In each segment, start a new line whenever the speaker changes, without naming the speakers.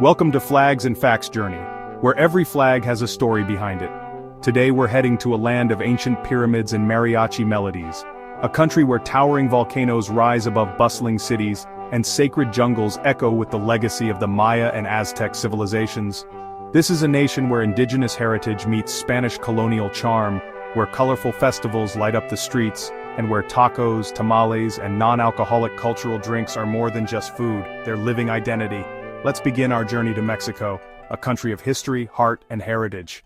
Welcome to Flags and Facts Journey, where every flag has a story behind it. Today we're heading to a land of ancient pyramids and mariachi melodies, a country where towering volcanoes rise above bustling cities, and sacred jungles echo with the legacy of the Maya and Aztec civilizations. This is a nation where indigenous heritage meets Spanish colonial charm, where colorful festivals light up the streets, and where tacos, tamales, and non-alcoholic cultural drinks are more than just food, they're living identity. Let's begin our journey to Mexico, a country of history, heart, and heritage.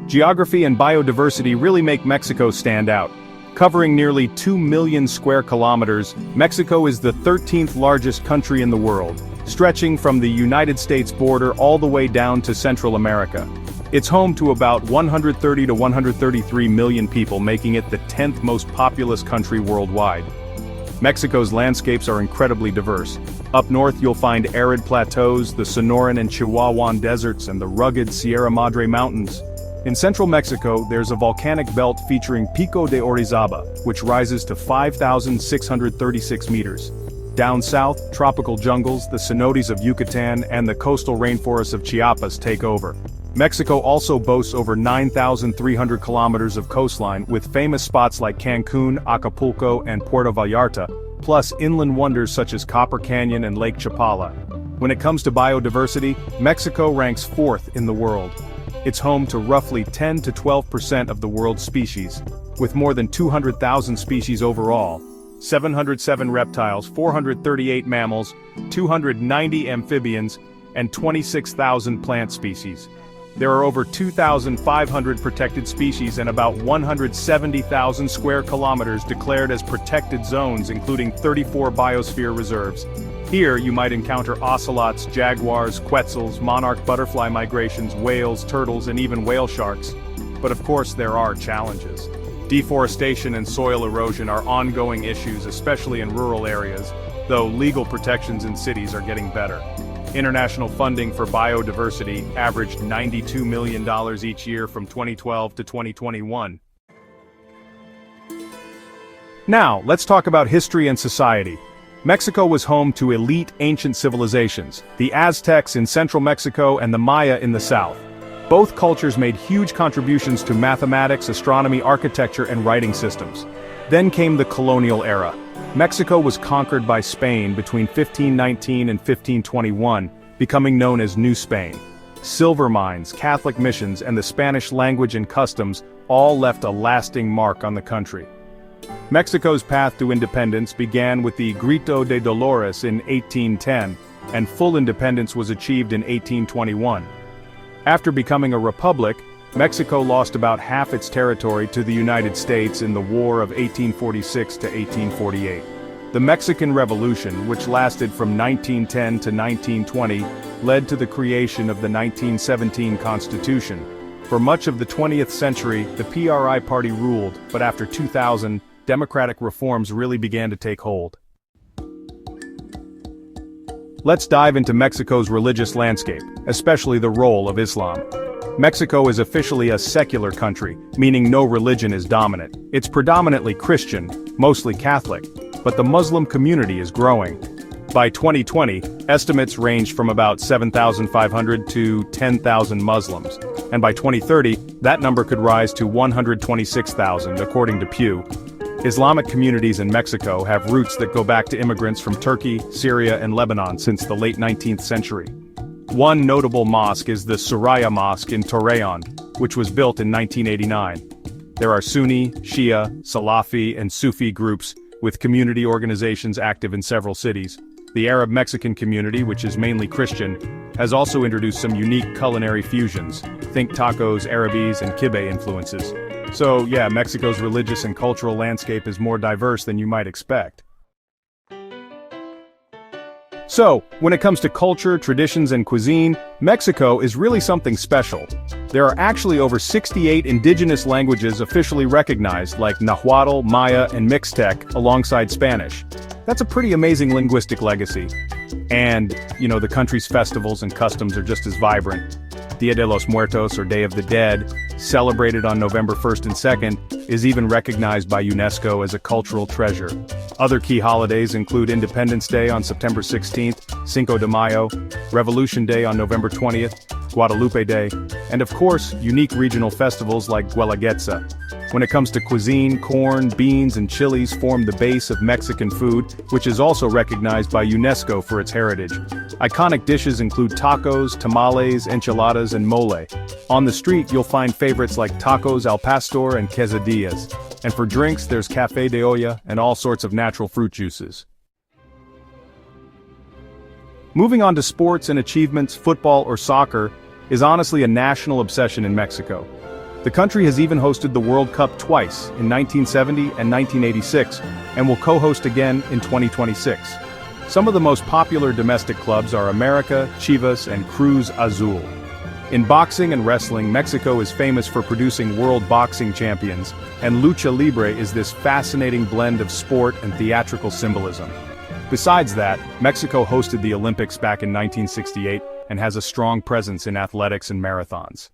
Geography and biodiversity really make Mexico stand out. Covering nearly 2 million square kilometers, Mexico is the 13th largest country in the world, stretching from the United States border all the way down to Central America. It's home to about 130 to 133 million people, making it the 10th most populous country worldwide. Mexico's landscapes are incredibly diverse. Up north you'll find arid plateaus, the Sonoran and Chihuahuan deserts, and the rugged Sierra Madre Mountains. In central Mexico, there's a volcanic belt featuring Pico de Orizaba, which rises to 5,636 meters. Down south, tropical jungles, the cenotes of Yucatan, and the coastal rainforests of Chiapas take over. Mexico also boasts over 9,300 kilometers of coastline, with famous spots like Cancun, Acapulco, and Puerto Vallarta, plus inland wonders such as Copper Canyon and Lake Chapala. When it comes to biodiversity, Mexico ranks 4th in the world. It's home to roughly 10 to 12% of the world's species, with more than 200,000 species overall, 707 reptiles, 438 mammals, 290 amphibians, and 26,000 plant species. There are over 2,500 protected species and about 170,000 square kilometers declared as protected zones, including 34 biosphere reserves. Here you might encounter ocelots, jaguars, quetzals, monarch butterfly migrations, whales, turtles, and even whale sharks. But of course there are challenges. Deforestation and soil erosion are ongoing issues, especially in rural areas, though legal protections in cities are getting better. International funding for biodiversity averaged $92 million each year from 2012 to 2021. Now, let's talk about history and society. Mexico was home to elite ancient civilizations, the Aztecs in central Mexico and the Maya in the south. Both cultures made huge contributions to mathematics, astronomy, architecture, and writing systems. Then came the colonial era. Mexico was conquered by Spain between 1519 and 1521, becoming known as New Spain. Silver mines, Catholic missions, and the Spanish language and customs all left a lasting mark on the country. Mexico's path to independence began with the Grito de Dolores in 1810, and full independence was achieved in 1821. After becoming a republic, Mexico lost about half its territory to the United States in the War of 1846 to 1848. The Mexican Revolution, which lasted from 1910 to 1920, led to the creation of the 1917 Constitution. For much of the 20th century, the PRI party ruled, but after 2000, democratic reforms really began to take hold. Let's dive into Mexico's religious landscape, especially the role of Islam. Mexico is officially a secular country, meaning no religion is dominant. It's predominantly Christian, mostly Catholic, but the Muslim community is growing. By 2020, estimates ranged from about 7,500 to 10,000 Muslims, and by 2030, that number could rise to 126,000, according to Pew. Islamic communities in Mexico have roots that go back to immigrants from Turkey, Syria, and Lebanon since the late 19th century. One notable mosque is the Suraya Mosque in Torreon, which was built in 1989. There are Sunni, Shia, Salafi, and Sufi groups, with community organizations active in several cities. The Arab Mexican community, which is mainly Christian, has also introduced some unique culinary fusions. Think tacos, Arabis, and kibbeh influences. So yeah, Mexico's religious and cultural landscape is more diverse than you might expect. So, when it comes to culture, traditions, and cuisine, Mexico is really something special. There are actually over 68 indigenous languages officially recognized, like Nahuatl, Maya, and Mixtec, alongside Spanish. That's a pretty amazing linguistic legacy. And, the country's festivals and customs are just as vibrant. Dia de los Muertos, or Day of the Dead, celebrated on November 1st and 2nd, is even recognized by UNESCO as a cultural treasure. Other key holidays include Independence Day on September 16th, Cinco de Mayo, Revolution Day on November 20th, Guadalupe Day, and of course, unique regional festivals like Guelaguetza. When it comes to cuisine, corn, beans, and chilies form the base of Mexican food, which is also recognized by UNESCO for its heritage. Iconic dishes include tacos, tamales, enchiladas, and mole. On the street, you'll find favorites like tacos al pastor and quesadillas. And for drinks, there's café de olla and all sorts of natural fruit juices. Moving on to sports and achievements, football or soccer is honestly a national obsession in Mexico. The country has even hosted the World Cup twice, in 1970 and 1986, and will co-host again in 2026. Some of the most popular domestic clubs are America, Chivas, and Cruz Azul. In boxing and wrestling, Mexico is famous for producing world boxing champions, and lucha libre is this fascinating blend of sport and theatrical symbolism. Besides that, Mexico hosted the Olympics back in 1968 and has a strong presence in athletics and marathons.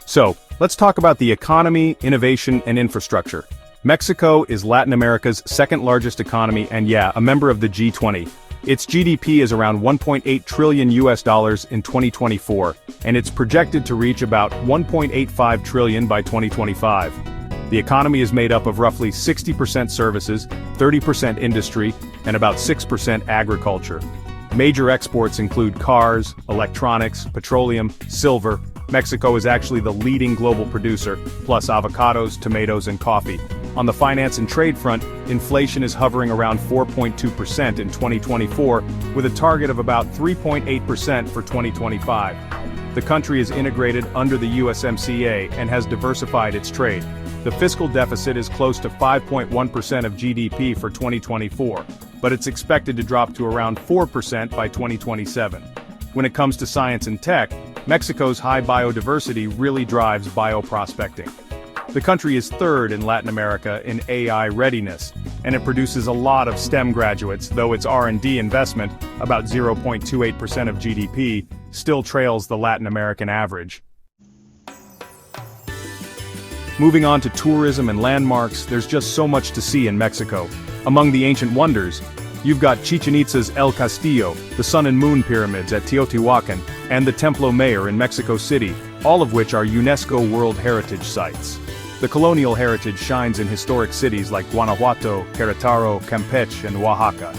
So, let's talk about the economy, innovation, and infrastructure. Mexico is Latin America's second largest economy and a member of the G20. Its GDP is around $1.8 trillion in 2024, and it's projected to reach about $1.85 trillion by 2025. The economy is made up of roughly 60% services, 30% industry, and about 6% agriculture. Major exports include cars, electronics, petroleum, silver. Mexico is actually the leading global producer, plus avocados, tomatoes, and coffee. On the finance and trade front, inflation is hovering around 4.2% in 2024, with a target of about 3.8% for 2025. The country is integrated under the USMCA and has diversified its trade. The fiscal deficit is close to 5.1% of GDP for 2024, but it's expected to drop to around 4% by 2027. When it comes to science and tech, Mexico's high biodiversity really drives bioprospecting. The country is third in Latin America in AI readiness, and it produces a lot of STEM graduates, though its R&D investment, about 0.28% of GDP, still trails the Latin American average. Moving on to tourism and landmarks, there's just so much to see in Mexico. Among the ancient wonders, you've got Chichen Itza's El Castillo, the Sun and Moon Pyramids at Teotihuacan, and the Templo Mayor in Mexico City, all of which are UNESCO World Heritage Sites. The colonial heritage shines in historic cities like Guanajuato, Querétaro, Campeche, and Oaxaca.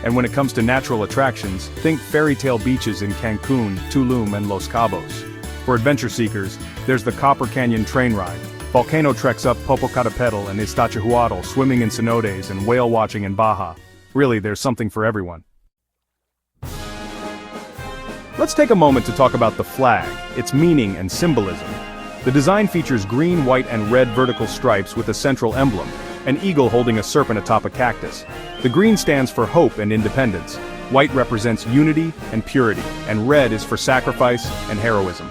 And when it comes to natural attractions, think fairy tale beaches in Cancun, Tulum, and Los Cabos. For adventure seekers, there's the Copper Canyon train ride, volcano treks up Popocatépetl and Iztaccíhuatl, swimming in cenotes, and whale watching in Baja. Really, there's something for everyone. Let's take a moment to talk about the flag, its meaning and symbolism. The design features green, white, and red vertical stripes with a central emblem, an eagle holding a serpent atop a cactus. The green stands for hope and independence, white represents unity and purity, and red is for sacrifice and heroism.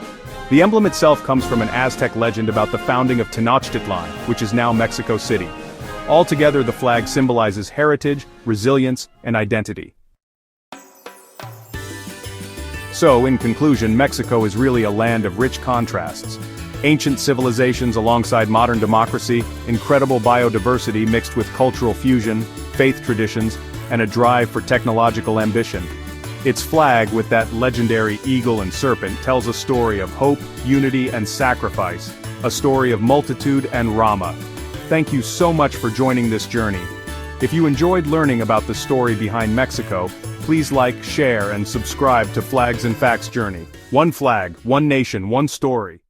The emblem itself comes from an Aztec legend about the founding of Tenochtitlan, which is now Mexico City. Altogether, the flag symbolizes heritage, resilience, and identity. So, in conclusion, Mexico is really a land of rich contrasts. Ancient civilizations alongside modern democracy, incredible biodiversity mixed with cultural fusion, faith traditions, and a drive for technological ambition. Its flag, with that legendary eagle and serpent, tells a story of hope, unity, and sacrifice, a story of multitude and Rama. Thank you so much for joining this journey. If you enjoyed learning about the story behind Mexico, please like, share, and subscribe to Flags and Facts Journey. One flag, one nation, one story.